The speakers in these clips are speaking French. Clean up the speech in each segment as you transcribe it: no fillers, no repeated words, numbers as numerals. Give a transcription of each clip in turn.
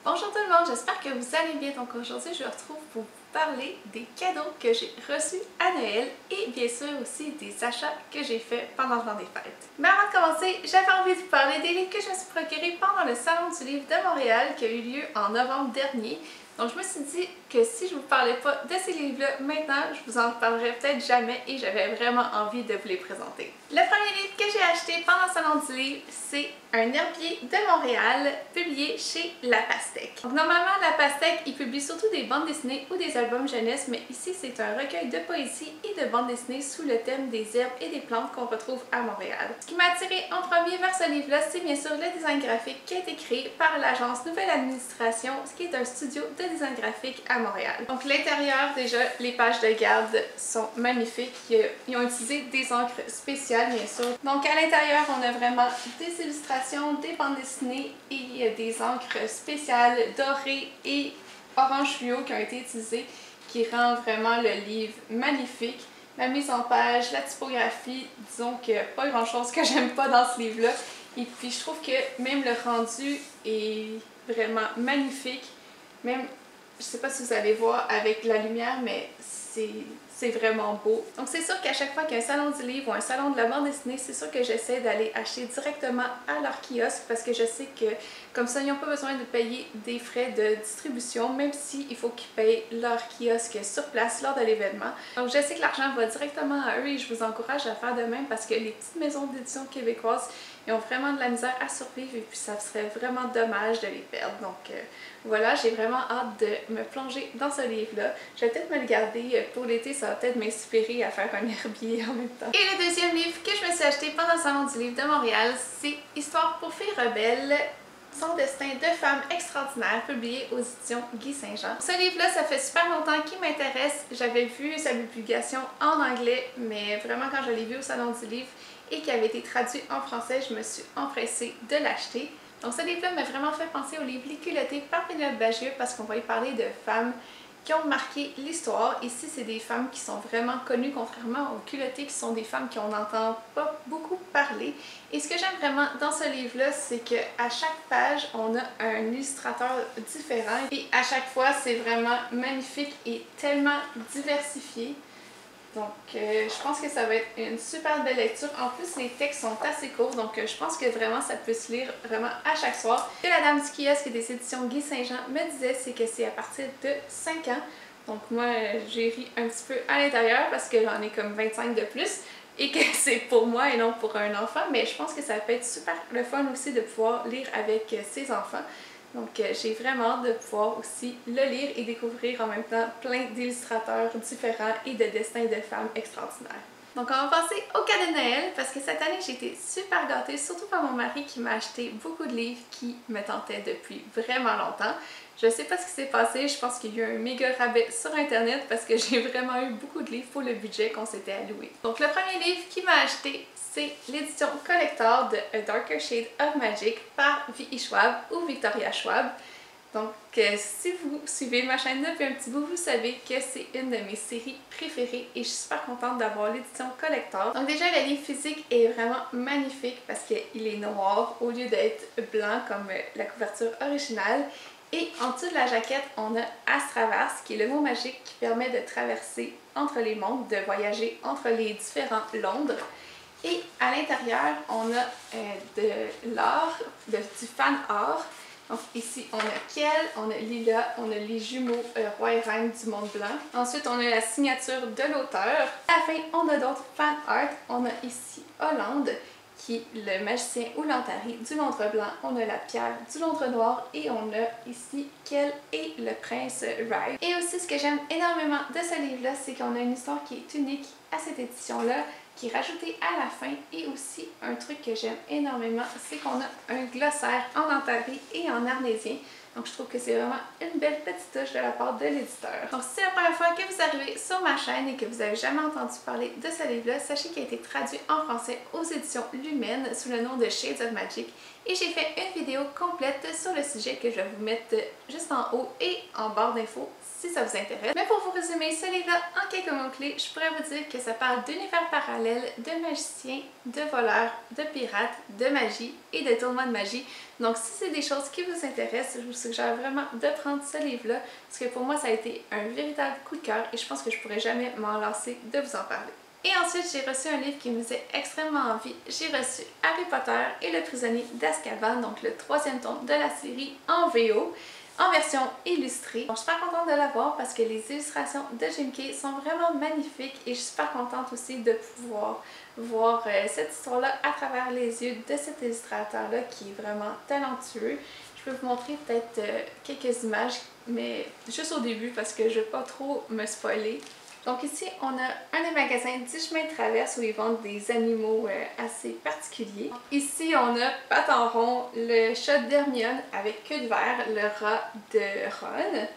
Bonjour tout le monde, j'espère que vous allez bien. Donc aujourd'hui, je vous retrouve pour vous parler des cadeaux que j'ai reçus à Noël et bien sûr aussi des achats que j'ai faits pendant le temps des fêtes. Mais avant de commencer, j'avais envie de vous parler des livres que je me suis procurés pendant le Salon du livre de Montréal qui a eu lieu en novembre dernier. Donc je me suis dit que si je ne vous parlais pas de ces livres-là maintenant, je vous en parlerai peut-être jamais et j'avais vraiment envie de vous les présenter. Le premier livre que j'ai acheté pendant le Salon du livre, c'est Un herbier de Montréal, publié chez La Pastèque. Donc normalement, La Pastèque, il publie surtout des bandes dessinées ou des albums jeunesse, mais ici c'est un recueil de poésie et de bandes dessinées sous le thème des herbes et des plantes qu'on retrouve à Montréal. Ce qui m'a attiré en premier vers ce livre-là, c'est bien sûr le design graphique qui a été créé par l'agence Nouvelle Administration, ce qui est un studio de design graphique à Montréal. Donc l'intérieur, déjà, les pages de garde sont magnifiques. Ils ont utilisé des encres spéciales, bien sûr. Donc à l'intérieur, on a vraiment des illustrations, des bandes dessinées et des encres spéciales dorées et orange fluo qui ont été utilisées, qui rend vraiment le livre magnifique. La mise en page, la typographie, disons qu'il n'y a pas grand chose que j'aime pas dans ce livre-là. Et puis je trouve que même le rendu est vraiment magnifique. Même, je sais pas si vous allez voir avec la lumière, mais c'est vraiment beau. Donc c'est sûr qu'à chaque fois qu'il y a un salon du livre ou un salon de la bande dessinée, c'est sûr que j'essaie d'aller acheter directement à leur kiosque parce que je sais que comme ça, ils n'ont pas besoin de payer des frais de distribution, même s'il faut qu'ils payent leur kiosque sur place lors de l'événement. Donc je sais que l'argent va directement à eux et je vous encourage à faire de même parce que les petites maisons d'édition québécoises, ils ont vraiment de la misère à survivre et puis ça serait vraiment dommage de les perdre. Donc voilà, j'ai vraiment hâte de me plonger dans ce livre-là. Je vais peut-être me le garder pour l'été, ça va peut-être m'inspirer à faire un herbier en même temps. Et le deuxième livre que je me suis acheté pendant le Salon du livre de Montréal, c'est Histoire pour filles rebelles. Son destin de femme extraordinaire, publié aux éditions Guy Saint-Jean. Ce livre-là, ça fait super longtemps qu'il m'intéresse. J'avais vu sa publication en anglais, mais vraiment quand je l'ai vu au Salon du livre et qui avait été traduit en français, je me suis empressée de l'acheter. Donc ce livre-là m'a vraiment fait penser au livre Les Culottées par Pénélope Bagieux parce qu'on va y parler de femmes qui ont marqué l'histoire. Ici, c'est des femmes qui sont vraiment connues, contrairement aux Culottées qui sont des femmes qu'on n'entend pas beaucoup parler. Et ce que j'aime vraiment dans ce livre-là, c'est qu'à chaque page, on a un illustrateur différent. Et à chaque fois, c'est vraiment magnifique et tellement diversifié. Donc, je pense que ça va être une super belle lecture. En plus, les textes sont assez courts, donc je pense que vraiment ça peut se lire vraiment à chaque soir. Ce que la dame du kiosque des éditions Guy Saint-Jean me disait, c'est que c'est à partir de 5 ans. Donc moi, j'ai ri un petit peu à l'intérieur parce que j'en ai comme 25 de plus et que c'est pour moi et non pour un enfant. Mais je pense que ça peut être super le fun aussi de pouvoir lire avec ses enfants. Donc j'ai vraiment hâte de pouvoir aussi le lire et découvrir en même temps plein d'illustrateurs différents et de destins de femmes extraordinaires. Donc on va passer au cadeau de Noël parce que cette année j'ai été super gâtée, surtout par mon mari qui m'a acheté beaucoup de livres qui me tentaient depuis vraiment longtemps. Je sais pas ce qui s'est passé, je pense qu'il y a eu un méga rabais sur internet parce que j'ai vraiment eu beaucoup de livres pour le budget qu'on s'était alloué. Donc le premier livre qu'il m'a acheté, c'est l'édition collector de A Darker Shade of Magic par V.E. Schwab ou Victoria Schwab. Donc si vous suivez ma chaîne depuis un petit bout, vous savez que c'est une de mes séries préférées et je suis super contente d'avoir l'édition collector. Donc déjà le livre physique est vraiment magnifique parce qu'il est noir au lieu d'être blanc comme la couverture originale. Et en dessous de la jaquette, on a Astraverse, qui est le mot magique qui permet de traverser entre les mondes, de voyager entre les différents Londres. Et à l'intérieur, on a de l'art, du fan art. Donc ici, on a Kiel, on a Lila, on a les jumeaux roi et reine du monde blanc. Ensuite, on a la signature de l'auteur. À la fin, on a d'autres fan art. On a ici Hollande, qui est le magicien ou l'Antari du Londres blanc. On a la pierre du Londres noir et on a ici Kiel et le prince Ride. Et aussi, ce que j'aime énormément de ce livre-là, c'est qu'on a une histoire qui est unique à cette édition-là, qui est rajoutée à la fin. Et aussi, un truc que j'aime énormément, c'est qu'on a un glossaire en Antari et en arnésien. Donc je trouve que c'est vraiment une belle petite touche de la part de l'éditeur. Donc si c'est la première fois que vous arrivez sur ma chaîne et que vous n'avez jamais entendu parler de ce livre-là, sachez qu'il a été traduit en français aux éditions Lumen sous le nom de Shades of Magic et j'ai fait une vidéo complète sur le sujet que je vais vous mettre juste en haut et en barre d'infos si ça vous intéresse. Mais pour vous résumer ce livre-là en quelques mots-clés, je pourrais vous dire que ça parle d'univers parallèles, de magiciens, de voleurs, de pirates, de magie et de tournois de magie. Donc si c'est des choses qui vous intéressent, je vous suggère vraiment de prendre ce livre-là parce que pour moi ça a été un véritable coup de cœur et je pense que je pourrais jamais m'en lasser de vous en parler. Et ensuite, j'ai reçu un livre qui me faisait extrêmement envie. J'ai reçu Harry Potter et le prisonnier d'Azkaban, donc le 3e tome de la série en VO, en version illustrée. Donc, je suis super contente de l'avoir parce que les illustrations de Jim Kay sont vraiment magnifiques et je suis super contente aussi de pouvoir voir cette histoire-là à travers les yeux de cet illustrateur-là qui est vraiment talentueux. Je peux vous montrer peut-être quelques images, mais juste au début parce que je ne vais pas trop me spoiler. Donc ici, on a un des magasins du chemin de traverse où ils vendent des animaux assez particuliers. Ici, on a Patenron, le chat d'Hermione avec queue de verre, le rat de Ron.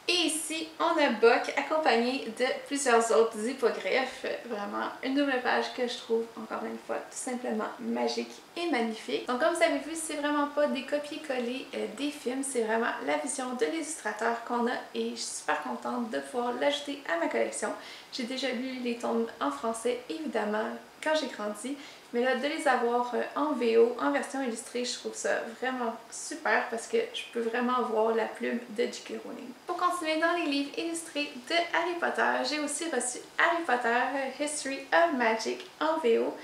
Et ici, on a Buck accompagné de plusieurs autres hippogriffes. Vraiment une nouvelle page que je trouve, encore une fois, tout simplement magique et magnifique. Donc comme vous avez vu, c'est vraiment pas des copier-coller des films, c'est vraiment la vision de l'illustrateur qu'on a et je suis super contente de pouvoir l'ajouter à ma collection. J'ai déjà lu les tomes en français, évidemment, quand j'ai grandi. Mais là, de les avoir en VO, en version illustrée, je trouve ça vraiment super parce que je peux vraiment voir la plume de J.K. Rowling. Pour continuer dans les livres illustrés de Harry Potter, j'ai aussi reçu Harry Potter History of Magic en VO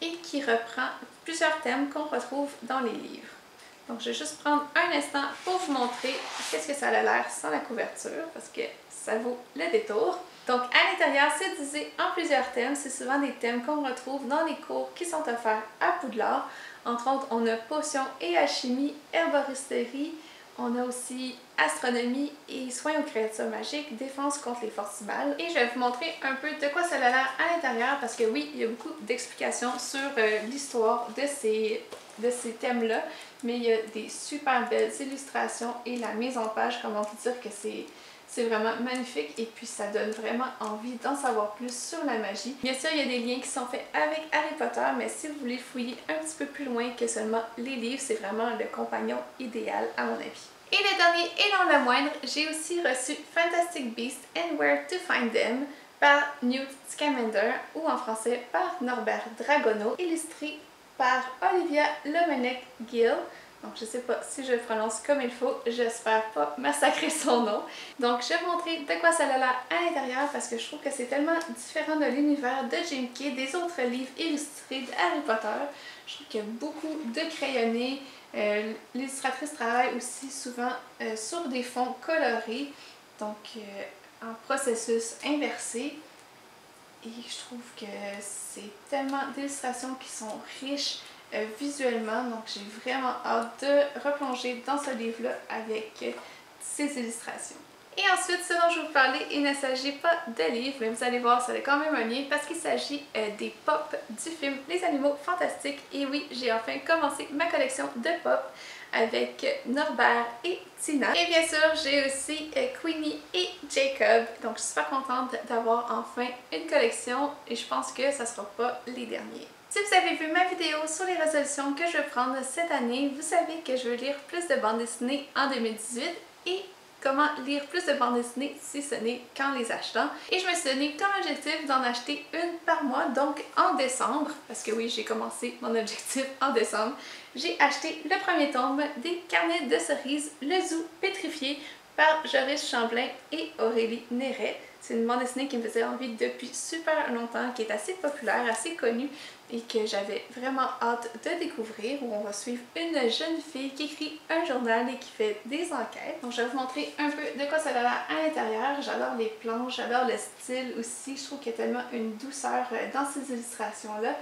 et qui reprend plusieurs thèmes qu'on retrouve dans les livres. Donc, je vais juste prendre un instant pour vous montrer qu'est-ce que ça a l'air sans la couverture parce que ça vaut le détour. Donc, à l'intérieur, c'est divisé en plusieurs thèmes. C'est souvent des thèmes qu'on retrouve dans les cours qui sont offerts à Poudlard. Entre autres, on a potions et alchimie, herboristerie. On a aussi astronomie et soins aux créatures magiques, défense contre les forces du mal. Et je vais vous montrer un peu de quoi ça a l'air à l'intérieur parce que oui, il y a beaucoup d'explications sur l'histoire de ces thèmes-là. Mais il y a des super belles illustrations et la mise en page, comment vous dire que c'est vraiment magnifique et puis ça donne vraiment envie d'en savoir plus sur la magie. Bien sûr, il y a des liens qui sont faits avec Harry Potter, mais si vous voulez fouiller un petit peu plus loin que seulement les livres, c'est vraiment le compagnon idéal à mon avis. Et le dernier et non le moindre, j'ai aussi reçu Fantastic Beasts and Where to Find Them par Newt Scamander ou en français par Norbert Dragono, illustré par Olivia Lemenec-Gill. Donc je ne sais pas si je le prononce comme il faut, j'espère pas massacrer son nom. Donc je vais vous montrer de quoi ça a l'air à l'intérieur parce que je trouve que c'est tellement différent de l'univers de Jim Kay, des autres livres illustrés de Harry Potter. Je trouve qu'il y a beaucoup de crayonnés. L'illustratrice travaille aussi souvent sur des fonds colorés, donc en processus inversé. Et je trouve que c'est tellement d'illustrations qui sont riches visuellement, donc j'ai vraiment hâte de replonger dans ce livre-là avec ces illustrations. Et ensuite, ce dont je vais vous parler, il ne s'agit pas de livres, mais vous allez voir, ça a quand même un lien parce qu'il s'agit des pop du film Les Animaux Fantastiques. Et oui, j'ai enfin commencé ma collection de pop avec Norbert et Tina. Et bien sûr, j'ai aussi Queenie et Jacob. Donc je suis super contente d'avoir enfin une collection et je pense que ça ne sera pas les derniers. Si vous avez vu ma vidéo sur les résolutions que je vais prendre cette année, vous savez que je veux lire plus de bandes dessinées en 2018 et comment lire plus de bandes dessinées si ce n'est qu'en les achetant. Et je me suis donné comme objectif d'en acheter une par mois, donc en décembre, parce que oui, j'ai commencé mon objectif en décembre. J'ai acheté le premier tome des Carnets de cerises, Le Zoo pétrifié par Joris Chamblin et Aurélie Néret. C'est une bande dessinée qui me faisait envie depuis super longtemps, qui est assez populaire, assez connue et que j'avais vraiment hâte de découvrir, où on va suivre une jeune fille qui écrit un journal et qui fait des enquêtes. Donc je vais vous montrer un peu de quoi ça a l'air à l'intérieur. J'adore les planches, j'adore le style aussi. Je trouve qu'il y a tellement une douceur dans ces illustrations-là.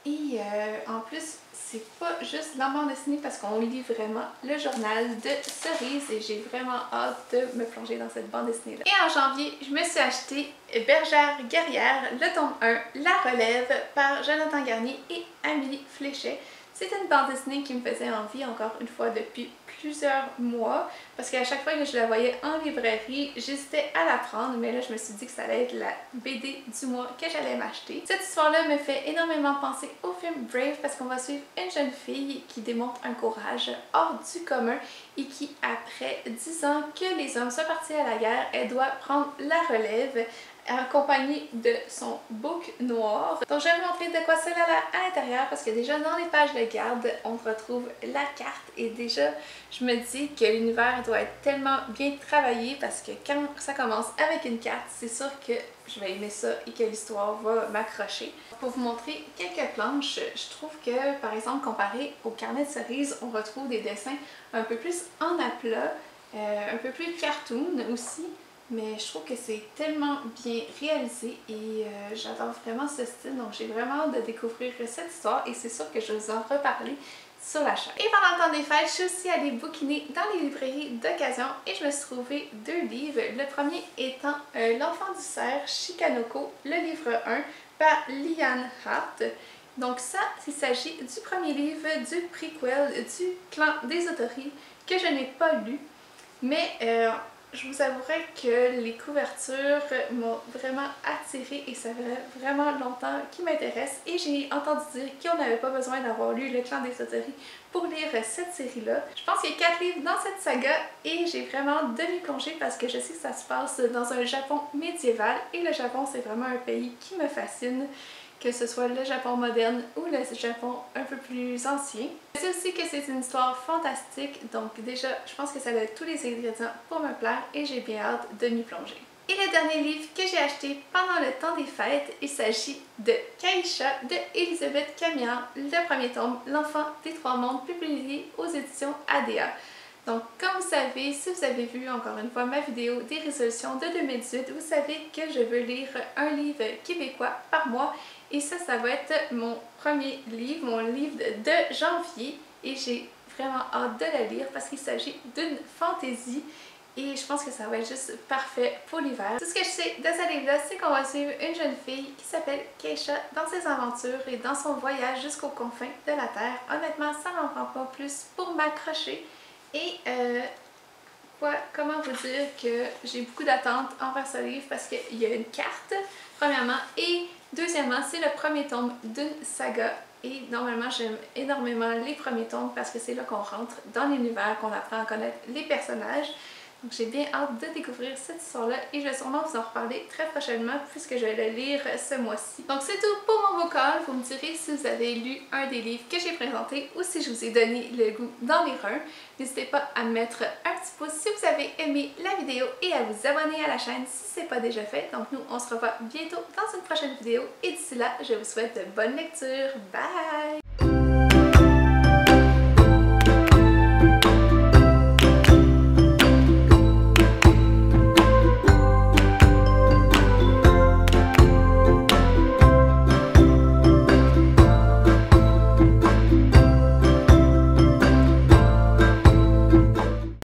Et en plus, c'est pas juste la bande dessinée parce qu'on lit vraiment le journal de Cerise et j'ai vraiment hâte de me plonger dans cette bande dessinée-là. Et en janvier, je me suis acheté Bergère guerrière, le tome 1, La relève par Jonathan Garnier et Amélie Fléchet. C'est une bande dessinée qui me faisait envie encore une fois depuis plusieurs mois parce qu'à chaque fois que je la voyais en librairie, j'hésitais à la prendre, mais là je me suis dit que ça allait être la BD du mois que j'allais m'acheter. Cette histoire-là me fait énormément penser au film Brave parce qu'on va suivre une jeune fille qui démontre un courage hors du commun et qui, après 10 ans que les hommes sont partis à la guerre, elle doit prendre la relève accompagnée de son book noir. Donc je vais vous montrer de quoi ça a à l'intérieur parce que déjà dans les pages de garde on retrouve la carte et déjà je me dis que l'univers doit être tellement bien travaillé parce que quand ça commence avec une carte, c'est sûr que je vais aimer ça et que l'histoire va m'accrocher. Pour vous montrer quelques planches, je trouve que par exemple comparé au carnet de cerises, on retrouve des dessins un peu plus en aplat, un peu plus cartoon aussi. Mais je trouve que c'est tellement bien réalisé et j'adore vraiment ce style, donc j'ai vraiment hâte de découvrir cette histoire et c'est sûr que je vais vous en reparler sur la chaîne. Et pendant le temps des fêtes, je suis aussi allée bouquiner dans les librairies d'occasion et je me suis trouvé 2 livres. Le premier étant L'enfant du cerf, Shikanoko, le livre 1 par Liane Hart. Donc ça, il s'agit du premier livre du prequel du clan des Otori que je n'ai pas lu, mais je vous avouerai que les couvertures m'ont vraiment attirée et ça fait vraiment longtemps qu'ils m'intéressent et j'ai entendu dire qu'on n'avait pas besoin d'avoir lu Le Clan des Otori pour lire cette série-là. Je pense qu'il y a 4 livres dans cette saga et j'ai vraiment demi-plongé parce que je sais que ça se passe dans un Japon médiéval et le Japon c'est vraiment un pays qui me fascine, que ce soit le Japon moderne ou le Japon un peu plus ancien. Je sais aussi que c'est une histoire fantastique, donc déjà je pense que ça a tous les ingrédients pour me plaire et j'ai bien hâte de m'y plonger. Et le dernier livre que j'ai acheté pendant le temps des fêtes, il s'agit de Kaisha de Elisabeth Camillard, le premier tome, L'enfant des trois mondes, publié aux éditions ADA. Donc comme vous savez, si vous avez vu encore une fois ma vidéo des résolutions de 2018, vous savez que je veux lire un livre québécois par mois et ça va être mon premier livre, mon livre de janvier et j'ai vraiment hâte de le lire parce qu'il s'agit d'une fantaisie et je pense que ça va être juste parfait pour l'hiver. Tout ce que je sais de ce livre-là, c'est qu'on va suivre une jeune fille qui s'appelle Keisha dans ses aventures et dans son voyage jusqu'aux confins de la Terre. Honnêtement, ça n'en prend pas plus pour m'accrocher. Et comment vous dire que j'ai beaucoup d'attentes envers ce livre parce qu'il y a une carte, premièrement, et deuxièmement, c'est le premier tome d'une saga. Et normalement, j'aime énormément les premiers tomes parce que c'est là qu'on rentre dans l'univers, qu'on apprend à connaître les personnages. Donc j'ai bien hâte de découvrir cette histoire-là et je vais sûrement vous en reparler très prochainement puisque je vais le lire ce mois-ci. Donc c'est tout pour mon vocal. Vous me direz si vous avez lu un des livres que j'ai présenté ou si je vous ai donné le goût d'en lire un. N'hésitez pas à mettre un petit pouce si vous avez aimé la vidéo et à vous abonner à la chaîne si ce n'est pas déjà fait. Donc nous, on se revoit bientôt dans une prochaine vidéo et d'ici là, je vous souhaite de bonnes lectures. Bye!